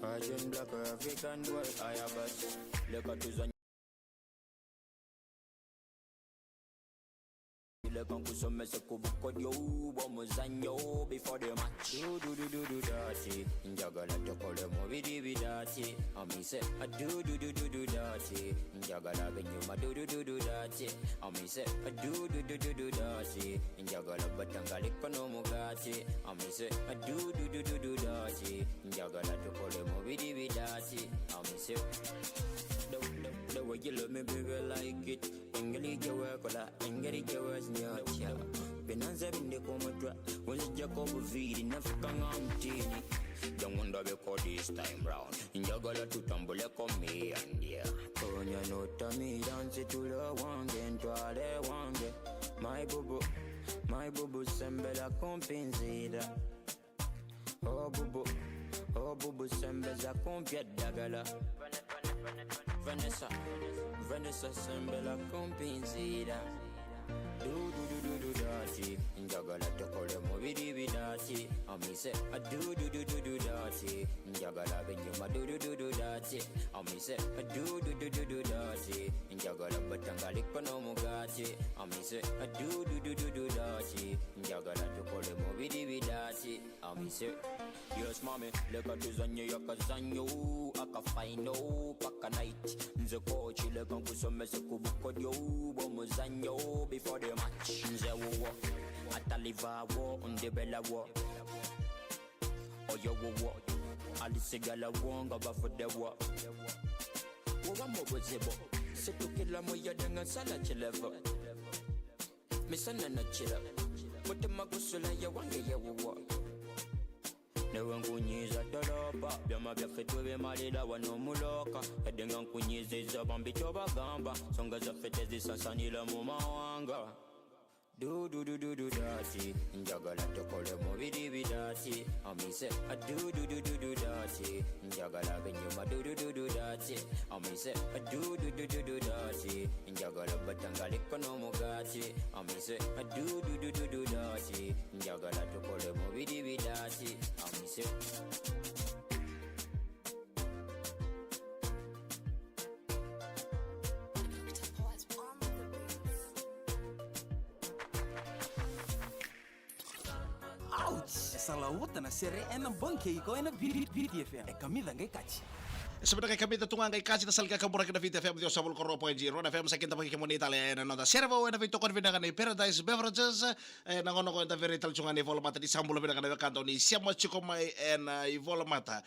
Asian black or African boy, I have us. Look at us. Lekan kusome se kubuko yo bomuzanyo before the match. Do dirty. Njagala tokole mo bidi dirty. Ami se I do dirty. Njagala benyuma do dirty. Ami se I do dirty. Njagala batangale kono mugati. Ami se I do dirty. Njagala tokole mo bidi dirty. Ami se the way you love me, baby, like it. Engage your work, or engage your words, yeah. Benanza in the comatra, was it Jacob feed enough? Come teeny. Don't wonder because this time round. In your gala to tumble like me, and yeah. Konya no tummy, dance to the one, and to the one. My boo, sembela compensida. Oh, boo, sembeza compia dagala. Vanessa sembela compensida. Do dirty. Njagala tokole mo bidi dirty. Ami se I do dirty. Njagala benyuma do dirty. Ami se I do dirty. Njagala batangale kono mugati. Ami se I do dirty. Njagala tokole mo bidi dirty. Ami se yes, mommy, look at this on you, Yakazanyo, Akafaino, Paka night. The coach, look on Kusome Kubukodio, Bomuzanyo, before the match. The war, Ataliva war, on the Bella war. Or your war, Alisigala wonga for the war. Wama was a book, set to kill a moya than a salad level. Miss Anna Chilla, but the Magusula, Yawanga, war. Newe nkunyiza tolopa byama byaffe twebemalira wano muloka yadde nga nkunyizizza bambi kyobagamba songa zaffe tezisasanira mu mawanga do dirty. Njagala tokole mo bidi dirty. Ami se I do dirty. Njagala benyuma do dirty. Ami se I do dirty. Njagala batangale kono mugati. Ami se I do dirty. Njagala tokole mo bidi dirty. Ami se Sala outra na série é na banca e com a VTFM. É camisa ngai kati. Sebenarnya kami tunga ngai kasi tasal ka kabura kita VTFM dio sabul koro po jiro na FM sakin tapaki kemo ni Italia na nota servo na vito konvina kan Paradise Beverages na ngono ko ta very talchunga ni volmata di sambulo bina kan kanto ni siamo chiko mai na volmata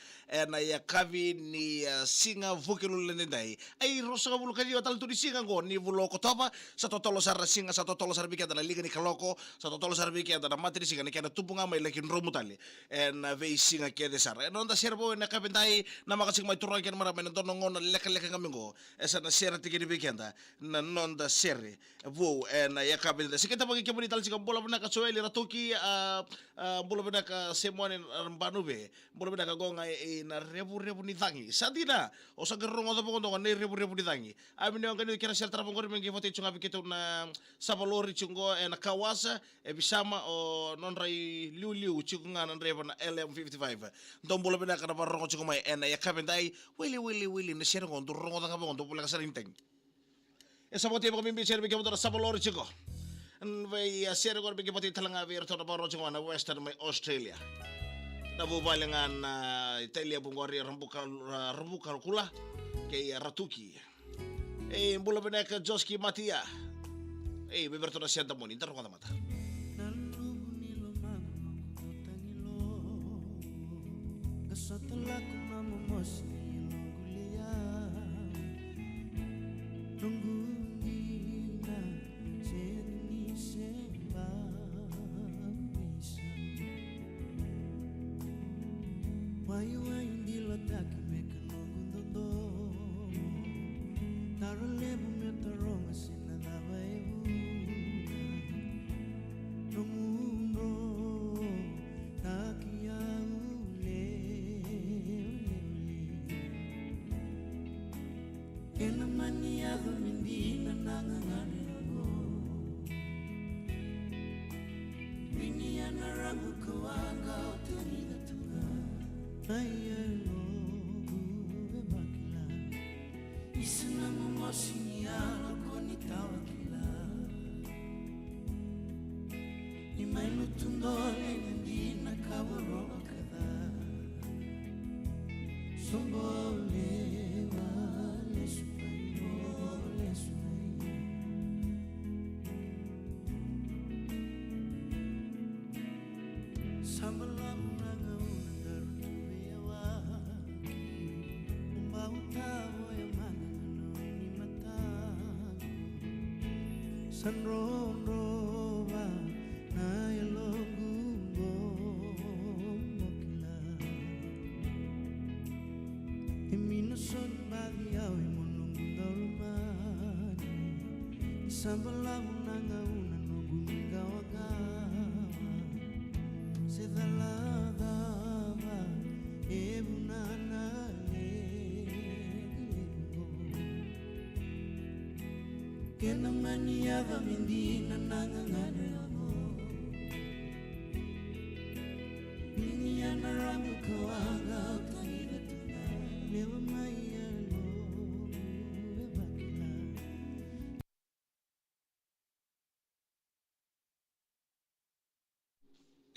na ya kavi ni singa vukilu lendai ai roso kabulu kadi tal tu di singa ngo ni vulo ko topa satu tolo sar singa satu tolo sar bikata na liga ni kaloko satu tolo sar bikata na matri singa ni kana tupunga mai lekin romutali na ve singa ke de sar na nota servo na kabindai na makasing mai turang ken marame na dono ngona leka ngamingo esa na sera tiki di weekenda na nonda sere vo na ya kabinda sikita pagi kemo ni tal sika bola bena ka soeli ratuki bola bena ka semone rambanube bola bena ka gonga na rebu ni tangi sadina o sa gerongo do pondo ne rebu ni tangi ami ne ngani kira sel trapong ngori mengi foto chunga bikitu na sabalori chungo na kawasa bisama o non rai liu chunga na rebu na LM55 ndom bola bena ka na rongo chungo mai na ya kabindai Willy na share ngondo rongo tanga ngondo pula ka sarinteng. Esa boti ko mimbi share bigyan mo sa balori chiko. Vai share ko bigyan boti talanga ver to na baro chiko na Western may Australia. Na bubalangan na Italia bungori rambuka kula kay Ratuki. Mbula beneka Joski Matia. Beberto na siya damon inter ko mata. Setelah ku memosi Nunggina seni sembang bisa Wayu diletak meka nungundondo Taralebu metarong sinadaba ebu Numundo takiau Kena mania mindi nanganganero Wini anaramu kawanga uturi gatunga Ayelo mosiniano konitawa kila Imai lutundole nindina kaboroba kada Sombole wale supai Sambalam nanga unandaru tuwewa Umbahutawa ya mana ni mata Sanroba na yalongu mokila Emino son bagi yawe monongu darumani Sambalam nanga unanongu ningawagawa Sedaladaba ebunana lego Kena maniada mindina nangangaramo Niniana ramu kawaga utaida tuna Lewa mayalo ebakila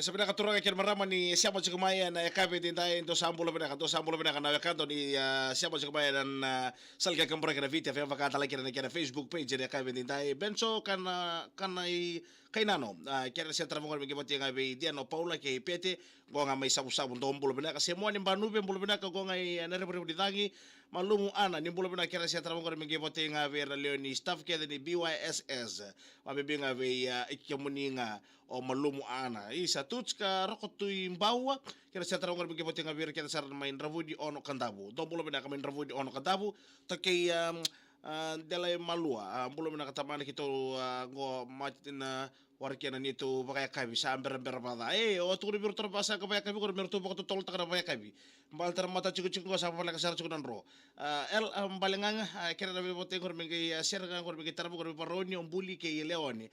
Sa pinakaturang kay marama ni siapa sa kumaya na ekabe din tayo into sambulo pinaka na kanto ni siapa sa kumaya na salga kambra kana vita fa vakata like na kana Facebook page ni ekabe din tayo benso kana kay nano kaya siya trabaho ng gibati nga be Diano Paula kay Pete go nga may sabu-sabu dombulo pinaka si mo ni banube bulo pinaka go nga narepo di tangi malumu ana ni bulo pinaka kaya siya trabaho ng gibati nga be Leoni staff kaya ni BYSS mabibi nga be ikimuni nga o malumu ana isa tutska rokotui mbawa kira sa tarong ng gibati nga be kaya sa main ravudi ono kandabu dombulo pinaka main ravudi ono kandabu takay delay malua belum nak tamani kito go matin warkiana nito bakaya kabi sa amber pada o tu ribir terbasa ka bakaya kabi ko merto bako tol takana bakaya kabi mbal ter mata ciku ko sa pala kasar ciku nan ro el balengang kira na bote ko mengi ser ga ko mengi tarbo ko paroni ombuli ke leone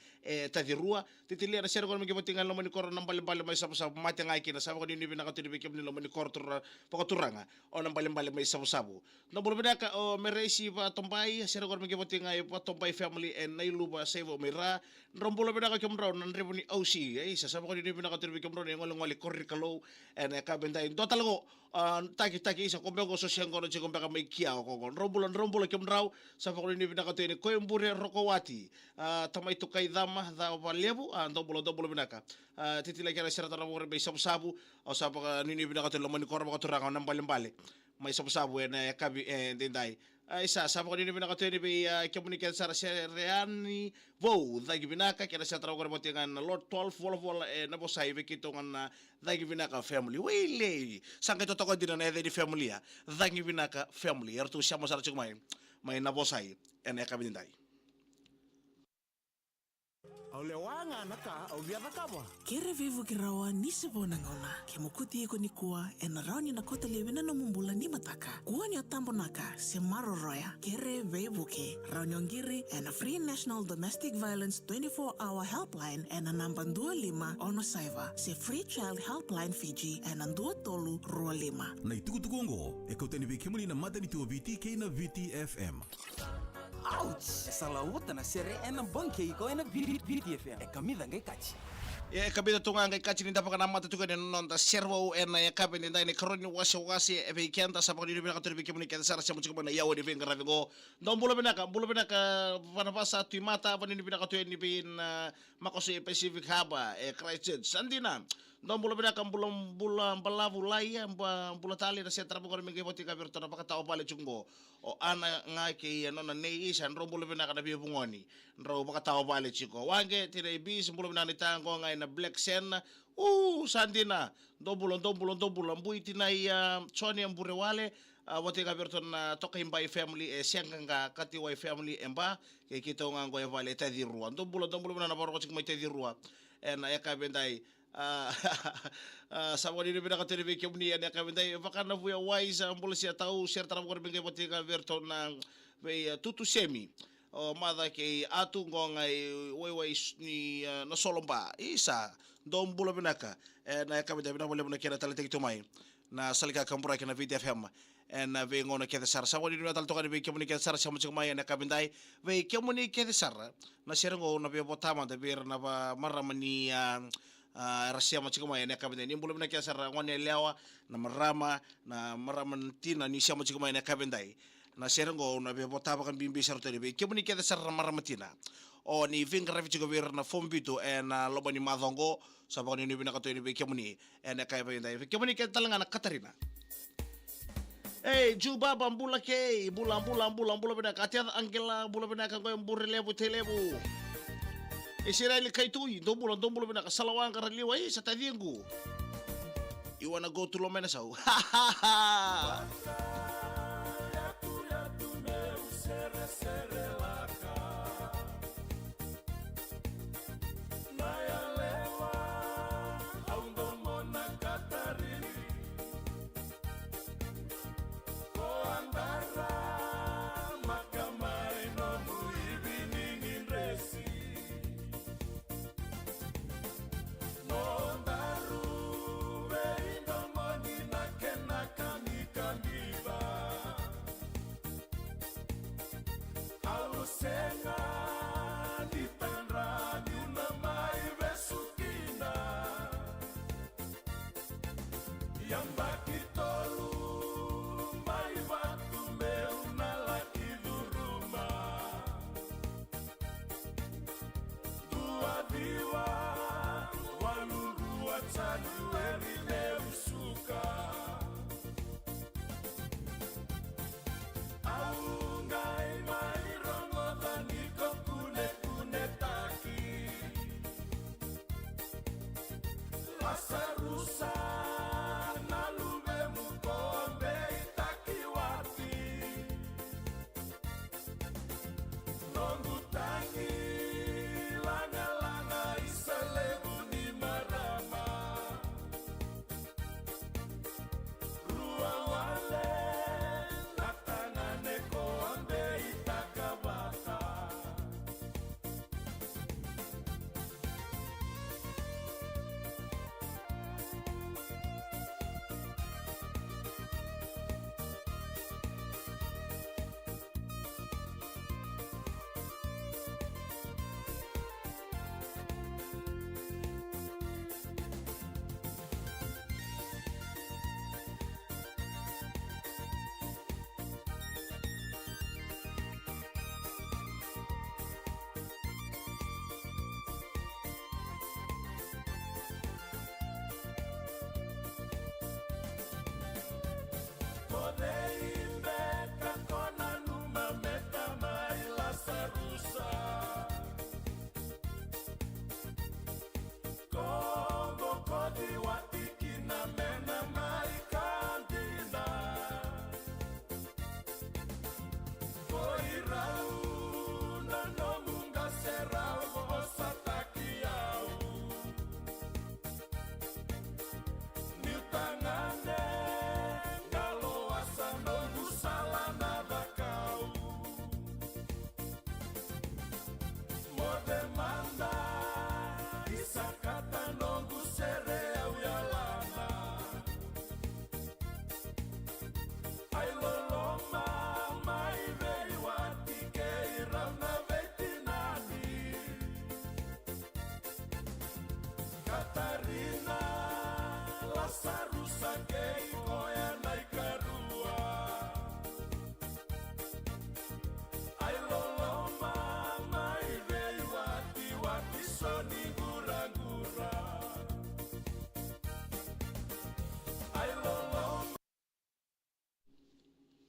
tadirua titili na ser ko mengi bote ngal mani kor nambal mai sa mati ngai kina sa ko ni bina ka tibi kem ni mani kor tur pako turanga o nambal mai sabu no bolo bina ka o meresi pa tombai ser ko mengi bote ngai pa tombai family en nai luba sevo mira rombolo bina ka kem raw nan reboni ausi sa ko ni bina ka tibi kem ro ngol korri kalo en ka bendai do talgo taki isa ko bego so siang ko no chiko beka mai kia ko rombolo kem raw sa ko ni bina ka tene ko embure rokowati tamai to kai dama da valebu dobolo bina ka titila kera sera tara mo be sabu o sa pa ni bina ka tele mani korba ka turanga nan bale mai sabu en kabi dendai isa sa ko ni bina ka tene be komunikasi sara reani vo dagi bina ka kera sera tara mo botingan Lord 12 vol na bosai be kitongan dagi bina ka family wele sangka to ko dinan di family ya dagi bina ka family ertu siamo sara chukmai mai na bosai en kabi dendai Aulewanga naka au biada kaba. Kere vivu kirawa nisi bona ngona. Kemukuti eko ni kuwa ena rauni na kota lewina na mumbula ni mataka. Kuwa ni otambo naka se maro roya. Kere vivu ke rauni ongiri ena Free National Domestic Violence 24-hour helpline ena namba 25 ono saiva. Se Free Child Helpline Fiji ena 2 rua 5. Na itukutukongo, eko tani bekemuli na mata ni tuwa VT kay na VTFM. Ouch! Essa lauta na sere ena banke iko ena VTFM. Kamida ngai kachi. Kabida tunga ngai kachi ni dapaka na mata tuka ni non da servo ena kabe ni ndai ni kroni wasi e kenta sa pakoni bina ka turbi kemuni kenta sara samu chikuma na yawo ni venga ravigo ndom bulo bina ka vana pasa tu mata vani bina ka tu ni bin makosi Pacific Harbor Christchurch sandina ndom bulo bina ka bulan balavu lai bulo tali na setra bukan mengi boti ka berto na pakata opale chungo o ana ngai ke nona nei san rombulo bina ka na biyo bungoni ndro pakata opale chiko wange tire bis bulo bina ni tango ngai na Black Sen sandina dombulo mbuiti na choni ambure wale wote ka berto na toka imbai family sianganga kati wai family emba ke kito ngango ya vale tadi ruan dombulo na baro chik mai tadi ruan en ya ka bendai saboni ni bina ka tele ke muni ya ka bendai vakana vuya wise ambulo sia tau ser tara ko benge wote ka berto na be tutu semi o mada ke atu ngongai wai ni na solomba isa dombulo binaka na kami da bina boleh kira tala teki tumai na salika kampura kina VT FM en ve ngono ke sar sa woni natal to kan ve kemuni ke sar sa mo mai na kabindai ve kemuni ke sar na serengo na be botama de ver na ba maramani rasia mo mai na kabindai ni bulu na ke sar ngone lewa na maraman tina ni sa mo mai na kabindai na serengo na be botama kan bimbi sar to ve kemuni ke sar maramatina o ni vinga ravi ver na fombito en lobo ni madongo sa ba ni bina ka to ni ve kemuni en ka kabindai ve kemuni ke talanga na Katarina. Hey, juba bambula ke, bula bina katiat angela bula bina kan koyong burelebu telebu. Israeli kaitui, dombula bina kasalawang karaliwa sa tadiengu. You wanna go to Lomena sao?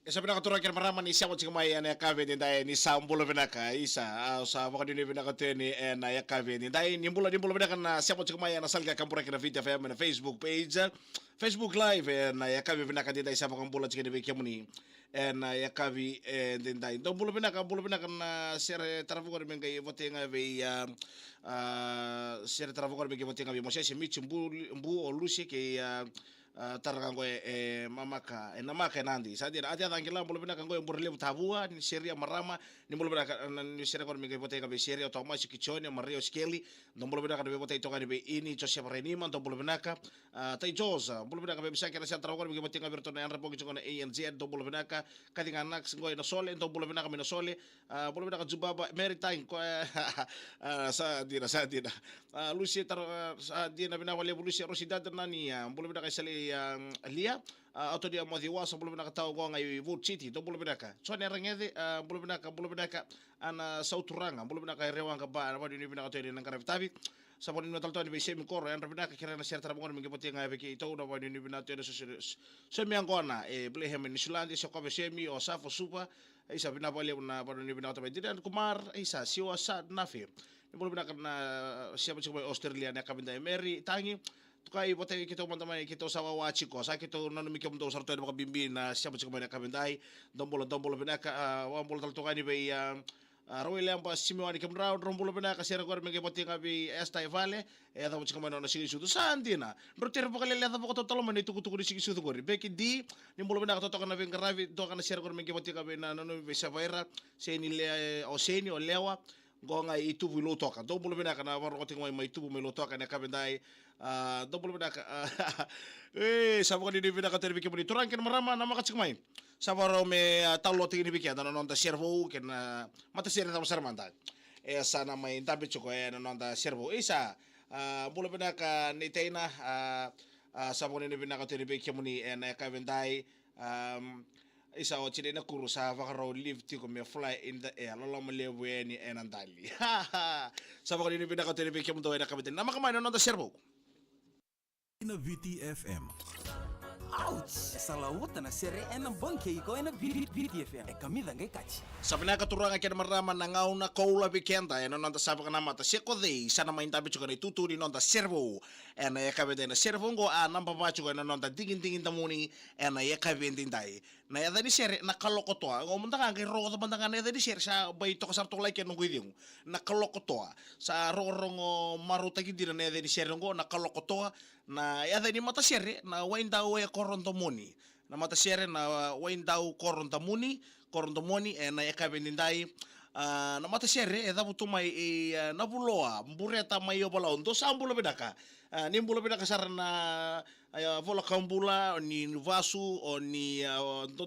Isa pinakatura kaya maraman isa ko tsigmay na kave ni dai ni sambulo pinaka isa sa baka din pinaka teni na ya kave ni dai nimbulo pinaka na siya ko tsigmay na salga kampura kina VT FM na Facebook page Facebook live na ya kave pinaka di dai sa baka bulo tsigni be kemuni na ya kave din dai bulo pinaka na share tarafu ko men kay votinga be share tarafu ko be votinga be mo siya mbu olusi kay tarang ko mamaka namaka nandi sa dia ati atang kila mulo binaka ngo burle tabua ni seria marama ni mulo binaka ni seria ko mi bote ka be seria to mas kichoni mario skeli no mulo binaka be bote to ka be ini cho se renima to mulo binaka tai josa mulo binaka be bisa kira sa trago mi bote ka berto na rapo kichoni ANZ to mulo binaka kadinga nak ngo na sole to mulo binaka mi na sole mulo binaka jubaba maritime ko sa dia Lucia sa dia na binawale Lucia Rosidad nani mulo binaka sali lia atau dia mau diwasa belum nak tahu gua ngai Wood City tu belum nak so ni rangede belum nak ana sauturanga belum nak rewang ka ba apa di nak tu di nangkara tapi sabon ni natal tu ni bese mi koro yang nak kira na share tarabon mi gepoti ngai beki itu udah di ni nak tu ada semi angkona Blehem ni Sulandi so ko semi o safo supa isa bina bale na pada ni bina tu dan kumar isa siwa sad nafi ni belum nak na siapa cuba Australia nak kabinda Mary tangi kai bote kita teman-teman kita sawa wachi ko sa kita nanu mikem do sarto de bimbi na siapa cik mana kabindai dombolo benaka wambolo tal tokani be roi lempa simiwani kem round rombolo benaka sera gor mege bote ngabi esta vale da cik mana na sigi sudu santina rotir pokale le da pokato tolo mani tuku di sigi sudu gori beki di ni bolo benaka to tokana ben gravi to kana sera gor mege bote ngabi na nanu be savaira seni le o seni o lewa gonga itu bulo toka do bulo bena kana war ngoting mai itu bulo toka na kabendai do bulo bena sabo ni bena ka terbi ke boni turang ken marama na maka cikmai sabaro me talo tini biki ada non da servo ken mata sere ta sarmanta sana mai tabe choko non da servo isa bulo bena ka ni teina sabo ni bena ka terbi ke boni na kabendai isa o chile na kurusa vakaro live tiko me fly in the air lolo me lewe ni enandali sa vakaro ni pinaka telepe kemo to ina kabete na makamay no da servo ina VTFM. Ouch! Essa lauta na sere ena banke iko ena VTFM. Kamida ngai kachi. Sabi na katuranga kena marama na ngau na koula bikenda ena nonda sabi ka namata seko dei sana main tabi chuka ni tuturi nonda servo ena ya kabete na servo ngo namba pa chuka ena nonda dingin tamuni ena ya kabete dai na ya dani sere na kalokotoa ngo mundanga ngai rogo bandanga na dani sere sa bai to kasar to like no guiding na kalokotoa sa rorongo maruta gidira na dani sere ngo na kalokotoa na ya dani mata sere na wainda we korontomoni na mata sere na waindau korontomoni na yakabendindai na mata sere e dabu tumai na buloa mbureta mai obola ondo sambulo bedaka ni mbulo bedaka sarna vola kambula ni vasu o ni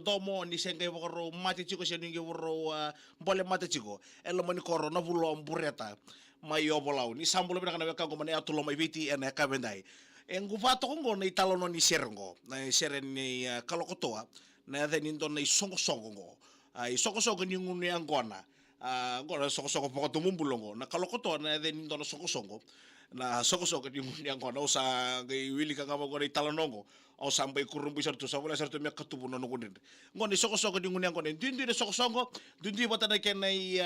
domo ni senge boro mate chiko seninge boro bole mate chiko elo mani koro na bulo mbureta mai obola ni sambulo bedaka na weka ngomane atulo mai biti ena yakabendai nguvato ngo na italono ni serengo na seren ni kalokotoa na then indo na isongo ngo isongo ni ngunu yangona ngona songo poko tumumbulongo na kalokotoa na then indo na songo na songo ni ngunu yangona usa ngai wili ka ngamo ngona italonongo o sampai kurumbu sartu sabula sartu me katubu no ngunin ngoni songo ni ngunu yangona dindi de songo dindi batana kenai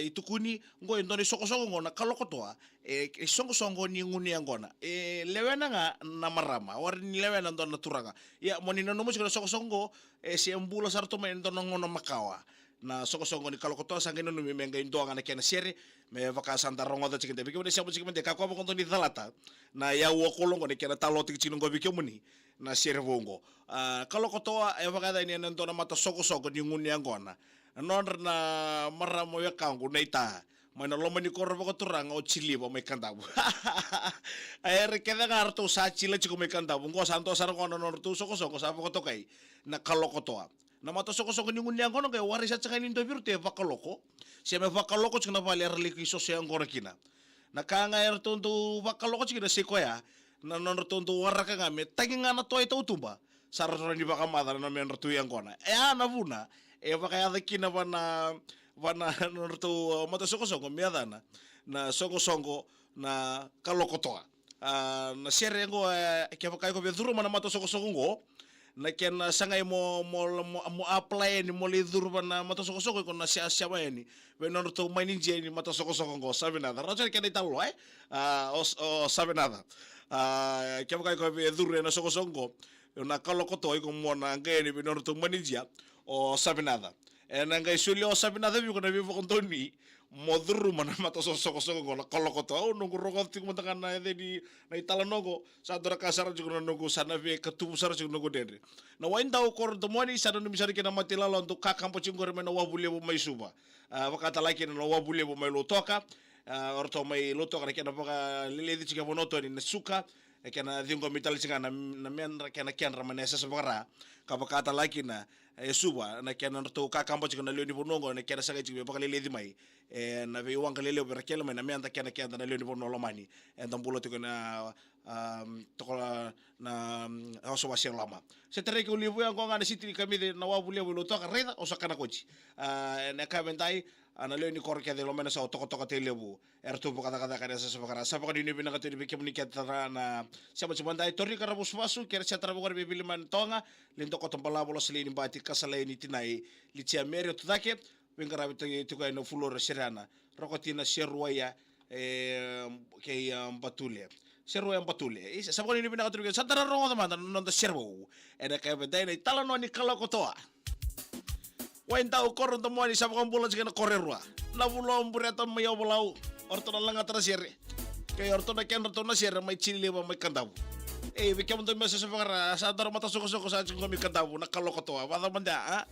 itukuni ngo indo ni songo ngona kalokotoa songo ni ngunu yangona lewena nga na marama war ni lewena ndo na turanga ya monina no musiko songo si embula sartu me ndo ngono makawa na songo ni kalokotoa sangino no menga indo nga na kena sere me vaka santa rongo da cikente bikimo de siapo cikente kako mo konto ni talata na ya wo kolongo ni kena taloti cinungo bikimo ni na sere vongo kalokotoa e vaka da ni ndo na mata songo ni ngunu yangona non na maramo ya kangu na ita mana lo mani korro ko turang o chili ba may kantabu ay keda ngarto sa chile chiko may kantabu ngo santo sar ko no to so ko sa ko to kay na kalokotoa na mato so ko ni ngunya ngono kay wari sa tsaka ni virte va kaloko siya me va kaloko tsaka na valer likiso siya ngora kina na kanga ertonto va kaloko tsika se ko ya na no tonto waraka ngame taginga na to ito tumba sarro ni ba kamada na men rtu yang kona na vuna va kaya kina wana norto mata songo miadana na songo na kalokotoa na serengo ke kai ko beduru mana mata songo ngo na ken sangai mo apply ni mo lidur na mata songo ko na sia ni we norto mainin je ni mata songo ngo sabe nada roger ken italo o sabe nada ke kai ko beduru na songo na kalokotoa ko mo na ngeni we norto mainin o sabe nada nangay sulyo sabi na dabi ko na bibo kontoni modru mana mata sosok ngola kalau kau tahu nunggu rokok tik mentangan na di na itala nogo satu kasar juga nunggu sana ve ketubu sar juga nunggu dendre na wain tahu kor temani sana nu misari kena mati lalo untuk kakam pocing gore mena wabule bo mai suba wakata lagi na wabule bo mai lotoka orto mai lotoka kena paka lele di ciga bonoto ni suka kena dingo mital ciga na men kena kian ramanesa sebara kapakata lagi na suba na kena orto kakam pocing na leoni bonongo na kena saga ciga paka lele di mai na ve uang kalele berakela mai na men kena kian na leoni bonono mani entam pulo tiko na tokola na oso wasiang lama setere ko libu yang ko ngana siti kami de na wabu libu lo toka reda osa kana kochi na ka bentai ana le ni korke de lo mena sa toko te lebu ertu kata kata kada sa bakara sa bakadi ni bina katu bi kemni ketara na siapa cuman dai tori karabus masu kere sa tara bogor bi man tonga lindo ko tombala bolo selini bati kasale ni tinai licia merio tudake wingara bitu ko no fulor serana rokotina seruaya ke batule servo yang patule sabon ini pindah ke santara rongo teman nonton servo ada kayak beda ini talan wani kalau kotoa wain tahu koron temuan di sabon bulan segala korerua na bulan bureta mayo bulau orto na langa terasere kayak orto na kian orto na sere mai cili ba mai kandabu bikin untuk masa sebenarnya sadar mata soko-soko saja kami kandabu na kalau kotoa pada benda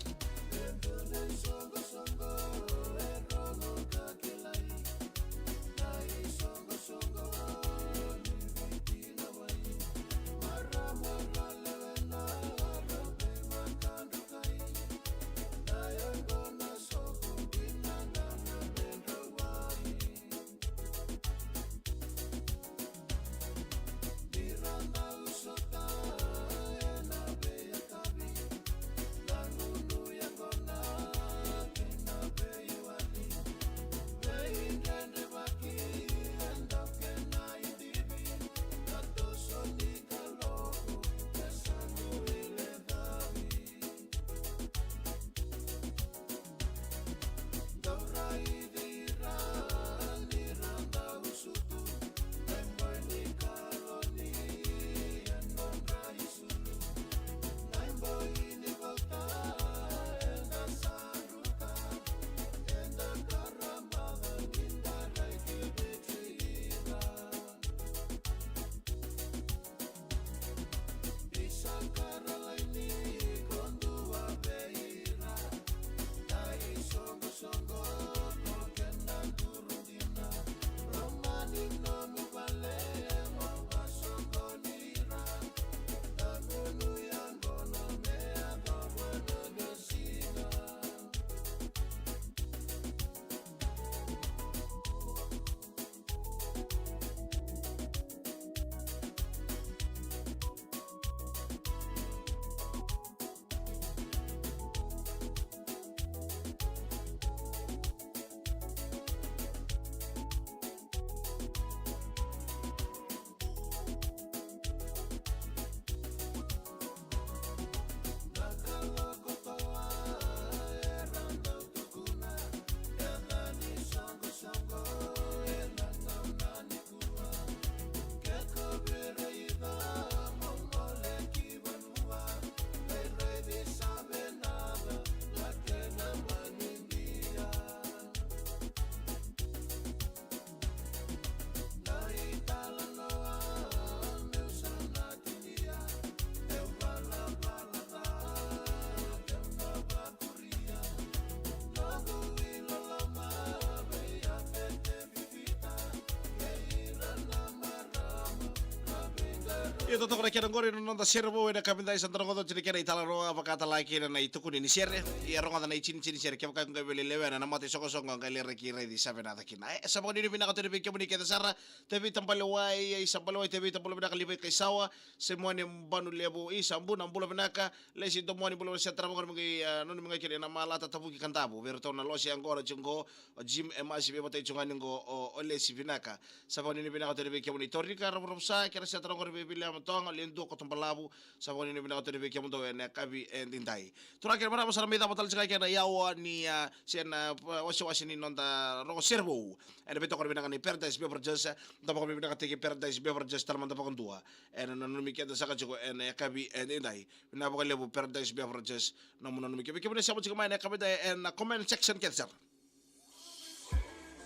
Ito to kaya ngori non ta servo ina kaminda isang tanong ko chiri kaya itala ro apakata like na itu kun ini share ya ro ngata na ichin share kaya kaya ngai beli lewe na mati soko soko ngai le reki ready sabe na takin ay sa pag ni pinaka to ni kaya muni kaya sara tebi tampalawai ay sampalawai tebi tampalawai na kalibay kay sawa semua ni banu lebo isambu na bulo pinaka lesi to mo ni bulo sa tramo ko mga no ni mga kaya na malata tapu ki kantabu pero to na losi angora chungo gym emasi be batay chungan ngo o lesi pinaka sa pag ni pinaka to ni kaya muni torika ro sa kaya sa tramo ko bibili tonga lendo ko tombalabu sa ko ni binako to be kemo to na kabi endintai tura kira mara masara meda batal sika kira yawa ni sen wasi ni nonta ro servo ene beto ko binaka ni Paradise Beverages ta ko binaka te Paradise Beverages tal manda pakon tua ene no mi keda saka chiko ene kabi endintai na ko lebu Paradise Beverages no mo no mi kebe kebe sa mo chiko mai na kabi da en comment section ketsa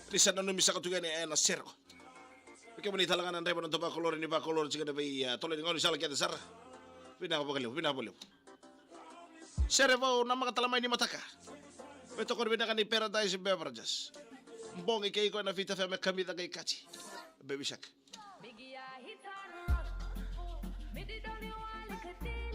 Di sana numisa katugani na sero. Ike mo ni talangan ang rebo ng tubakolor ni bakolor chika na bay tolong ngoni sala kita sar. Pinapabaliw. Servo na makatalamay ni mataka. Beto ko rin ni Paradise Beverages. Mbong ikay ko na Vita FM kami tagay kachi. Baby Shack. Biggie, I hit on the rush. Me did only one like a day.